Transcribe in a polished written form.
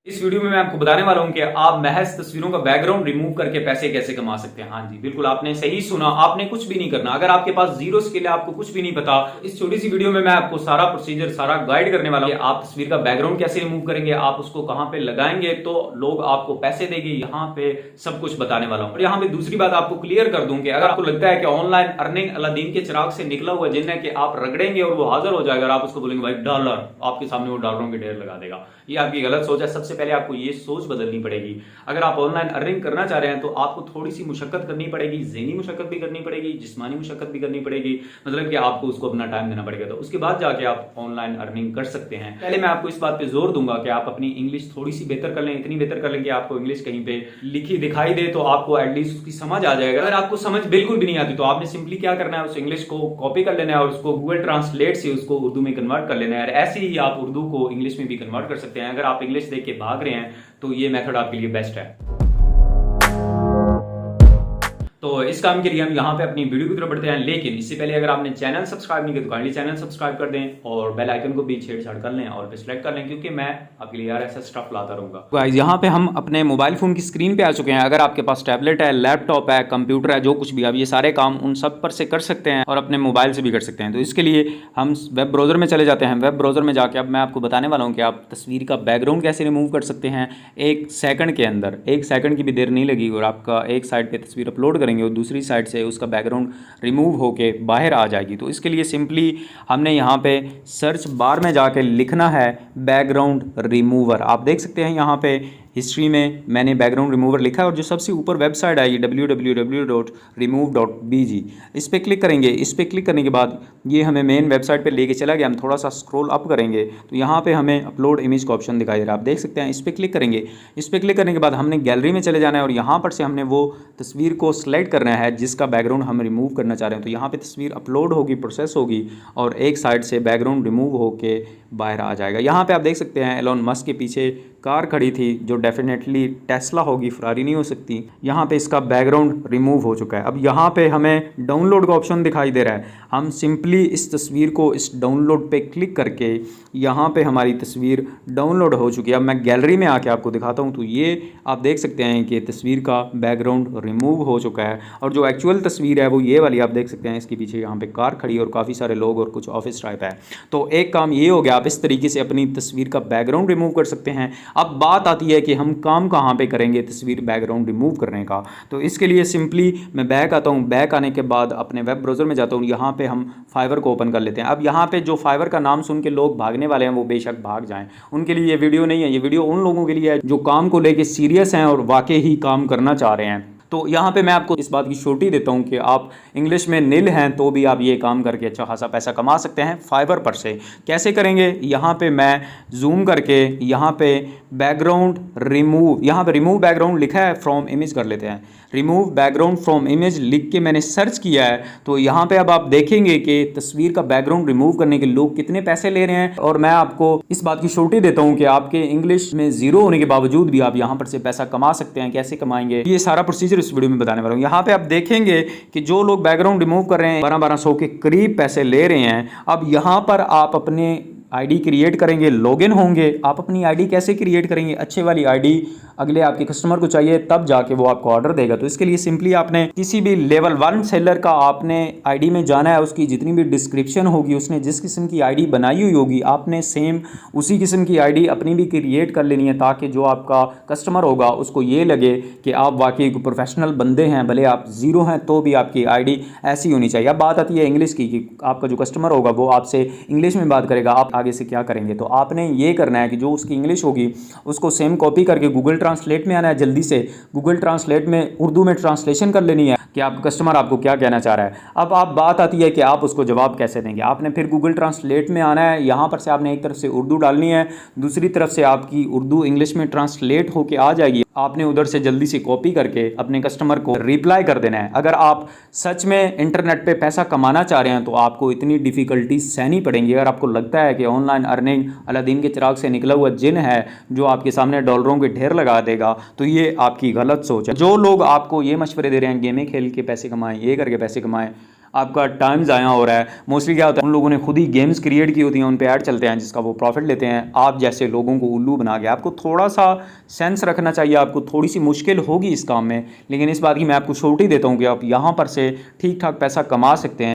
इस वीडियो में मैं आपको बताने वाला हूं कि आप महज तस्वीरों का बैकग्राउंड रिमूव करके पैसे कैसे कमा सकते हैं। हाँ जी, बिल्कुल आपने सही सुना, आपने कुछ भी नहीं करना। अगर आपके पास जीरो स्किल है, आपको कुछ भी नहीं पता, इस छोटी सी वीडियो में मैं आपको सारा प्रोसीजर, सारा गाइड करने वाला हूं कि आप तस्वीर का बैकग्राउंड कैसे रिमूव करेंगे, आप उसको कहां पे लगाएंगे तो लोग आपको पैसे देंगे, यहाँ पे सब कुछ बताने वाला हूं। और यहाँ पे दूसरी बात आपको क्लियर कर दूं कि अगर आपको लगता है कि ऑनलाइन अर्निंग अलादीन के चिराग से निकला हुआ जिन है कि आप रगड़ेंगे और वो हाजिर हो जाएगा और आप उसको बोलेंगे भाई डॉलर, आपके सामने वो डॉलरों के ढेर लगा देगा, ये आपकी गलत सोच है। सबसे पहले आपको ये सोच बदलनी पड़ेगी। अगर आप ऑनलाइन अर्निंग करना चाह रहे हैं तो आपको थोड़ी सी मुशक्कत करनी पड़ेगी, ज़हनी मुशक्कत भी करनी पड़ेगी, जिस्मानी मुशक्कत भी करनी पड़ेगी, मतलब कि आपको उसको अपना टाइम देना पड़ेगा। तो उसके बाद जाके आप ऑनलाइन अर्निंग कर सकते हैं। पहले मैं आपको इस बात पे जोर दूंगा कि आप अपनी इंग्लिश थोड़ी सी बेहतर कर लें, इतनी बेहतर कर लें कि आपको इंग्लिश कहीं पे लिखी दिखाई दे तो आपको एटलीस्ट उसकी समझ आ जाएगा। अगर आपको समझ बिल्कुल भी नहीं आती तो आपने सिंपली क्या करना है, उस इंग्लिश को कॉपी कर लेना है और उसको गूगल ट्रांसलेट से उसको उर्दू में कन्वर्ट कर लेना है। ऐसे ही आप उर्दू को इंग्लिश में भी कन्वर्ट कर सकते हैं। अगर आप इंग्लिश देख के भाग रहे हैं तो ये मेथड आपके लिए बेस्ट है। तो इस काम के लिए हम यहाँ पे अपनी वीडियो की तरफ बढ़ते हैं, लेकिन इससे पहले अगर आपने चैनल सब्सक्राइब नहीं किया तो काइंडली चैनल सब्सक्राइब कर दें और बेल आइकन को भी छेड़छाड़ कर लें और सिलेक्ट कर लें, क्योंकि मैं आपके लिए यार ऐसा स्टफ लाता रहूंगा। गाइस, यहाँ पे हम अपने मोबाइल फोन की स्क्रीन पे आ चुके हैं। अगर आपके पास टैबलेट है, लैपटॉप है, कंप्यूटर है, जो कुछ भी, आप ये सारे काम उन सब पर से कर सकते हैं और अपने मोबाइल से भी कर सकते हैं। तो इसके लिए हम वेब ब्राउजर में चले जाते हैं। वेब ब्राउजर में जाके अब मैं आपको बताने वाला हूँ कि आप तस्वीर का बैकग्राउंड कैसे रिमूव कर सकते हैं 1 सेकंड के अंदर। 1 सेकंड की भी देर नहीं लगी और आपका एक साइड पे तस्वीर अपलोड करेंगे और दूसरी साइड से उसका बैकग्राउंड रिमूव होके बाहर आ जाएगी। तो इसके लिए सिंपली हमने यहाँ पे सर्च बार में जाके लिखना है बैकग्राउंड रिमूवर। आप देख सकते हैं यहाँ पे हिस्ट्री में मैंने बैकग्राउंड रिमूवर लिखा है और जो सबसे ऊपर वेबसाइट है ये www.remove.bg, इस पर क्लिक करेंगे। इस पर क्लिक करने के बाद ये हमें मेन वेबसाइट पे लेके चला गया। हम थोड़ा सा स्क्रॉल अप करेंगे तो यहाँ पे हमें अपलोड इमेज का ऑप्शन दिखाई दे रहा है, आप देख सकते हैं। इस पर क्लिक करेंगे। इस पर क्लिक करने के बाद हमने गैलरी में चले जाना है और यहाँ पर से हमने वो तस्वीर को सिलेक्ट करना है जिसका बैकग्राउंड हम रिमूव करना चाह रहे हैं। तो यहाँ पर तस्वीर अपलोड होगी, प्रोसेस होगी और एक साइड से बैकग्राउंड रिमूव होके बाहर आ जाएगा। यहाँ पे आप देख सकते हैं एलोन मस्क के पीछे कार खड़ी थी जो डेफिनेटली टेस्ला होगी, फरारी नहीं हो सकती। यहाँ पे इसका बैकग्राउंड रिमूव हो चुका है। अब यहाँ पे हमें डाउनलोड का ऑप्शन दिखाई दे रहा है। हम सिंपली इस तस्वीर को इस डाउनलोड पे क्लिक करके यहाँ पे हमारी तस्वीर डाउनलोड हो चुकी है। अब मैं गैलरी में आके आपको दिखाता हूँ तो ये आप देख सकते हैं कि तस्वीर का बैकग्राउंड रिमूव हो चुका है और जो एक्चुअल तस्वीर है वो ये वाली आप देख सकते हैं। इसके पीछे यहाँ पे कार खड़ी और काफ़ी सारे लोग और कुछ ऑफिस टाइप है। तो एक काम ये हो गया, आप इस तरीके से अपनी तस्वीर का बैकग्राउंड रिमूव कर सकते हैं। अब बात आती है कि हम काम कहाँ पे करेंगे तस्वीर बैकग्राउंड रिमूव करने का। तो इसके लिए सिंपली मैं बैक आता हूँ। बैक आने के बाद अपने वेब ब्राउज़र में जाता हूँ। यहाँ पे हम फाइवर को ओपन कर लेते हैं। अब यहाँ पे जो फाइवर का नाम सुन के लोग भागने वाले हैं वो बेशक भाग जाएं, उनके लिए ये वीडियो नहीं है। ये वीडियो उन लोगों के लिए है जो काम को लेके सीरियस हैं और वाकई ही काम करना चाह रहे हैं। तो यहाँ पे मैं आपको इस बात की श्योरिटी देता हूँ कि आप इंग्लिश में नील हैं तो भी आप ये काम करके अच्छा खासा पैसा कमा सकते हैं फाइवर पर से। कैसे करेंगे, यहाँ पे मैं जूम करके यहाँ पे बैकग्राउंड रिमूव, यहाँ पे रिमूव बैकग्राउंड लिखा है, फ्रॉम इमेज कर लेते हैं। रिमूव बैकग्राउंड फ्रॉम इमेज लिख के मैंने सर्च किया है तो यहाँ पे अब आप देखेंगे कि तस्वीर का बैकग्राउंड रिमूव करने के लोग कितने पैसे ले रहे हैं। और मैं आपको इस बात की श्योरिटी देता हूँ कि आपके इंग्लिश में जीरो होने के बावजूद भी आप यहाँ पर से पैसा कमा सकते हैं। कैसे कमाएंगे ये सारा प्रोसीजर इस वीडियो में बताने वाला हूँ। यहाँ पे आप देखेंगे कि जो लोग बैकग्राउंड रिमूव कर रहे हैं 1200 के करीब पैसे ले रहे हैं। अब यहाँ पर आप अपने आईडी क्रिएट करेंगे, लॉगिन होंगे। आप अपनी आईडी कैसे क्रिएट करेंगे, अच्छे वाली आईडी अगले आपके कस्टमर को चाहिए तब जाके वो आपको ऑर्डर देगा। तो इसके लिए सिंपली आपने किसी भी लेवल 1 सेलर का आपने आईडी में जाना है। उसकी जितनी भी डिस्क्रिप्शन होगी, उसने जिस किस्म की आईडी बनाई हुई होगी, आपने सेम उसी किस्म की आईडी अपनी भी क्रिएट कर लेनी है ताकि जो आपका कस्टमर होगा उसको ये लगे कि आप वाकई प्रोफेशनल बंदे हैं। भले आप ज़ीरो हैं तो भी आपकी आईडी ऐसी होनी चाहिए। अब बात आती है इंग्लिश की कि आपका जो कस्टमर होगा वो आपसे इंग्लिश में बात करेगा। आप आगे से क्या करेंगे, तो आपने ये करना है कि जो उसकी इंग्लिश होगी उसको सेम कॉपी करके गूगल ट्रांसलेट में आना है। जल्दी से गूगल ट्रांसलेट में उर्दू में ट्रांसलेशन कर लेनी है कि आप कस्टमर आपको क्या कहना चाह रहा है। अब आप बात आती है कि आप उसको जवाब कैसे देंगे। आपने फिर गूगल ट्रांसलेट में आना है। यहाँ पर से आपने एक तरफ से उर्दू डालनी है, दूसरी तरफ से आपकी उर्दू इंग्लिश में ट्रांसलेट होके आ जाएगी। आपने उधर से जल्दी से कॉपी करके अपने कस्टमर को रिप्लाई कर देना है। अगर आप सच में इंटरनेट पे पैसा कमाना चाह रहे हैं तो आपको इतनी डिफ़िकल्टी सहनी पड़ेंगी। अगर आपको लगता है कि ऑनलाइन अर्निंग अलादीन के चिराग से निकला हुआ जिन है जो आपके सामने डॉलरों के ढेर लगा देगा, तो ये आपकी गलत सोच है। जो लोग आपको ये मशवरे दे रहे हैं गेमें खेल के पैसे कमाएं, ये करके पैसे कमाएं, आपका टाइम ज़ाया हो रहा है। मोस्टली क्या होता है, उन लोगों ने खुद ही गेम्स क्रिएट की होती हैं, उन पे ऐड चलते हैं जिसका वो प्रॉफिट लेते हैं। आप जैसे लोगों को उल्लू बना के, आपको थोड़ा सा सेंस रखना चाहिए, आपको थोड़ी सी मुश्किल होगी इस काम में, लेकिन इस बात की मैं आपको श्योरिटी देता हूँ कि आप यहाँ पर से ठीक ठाक पैसा कमा सकते हैं।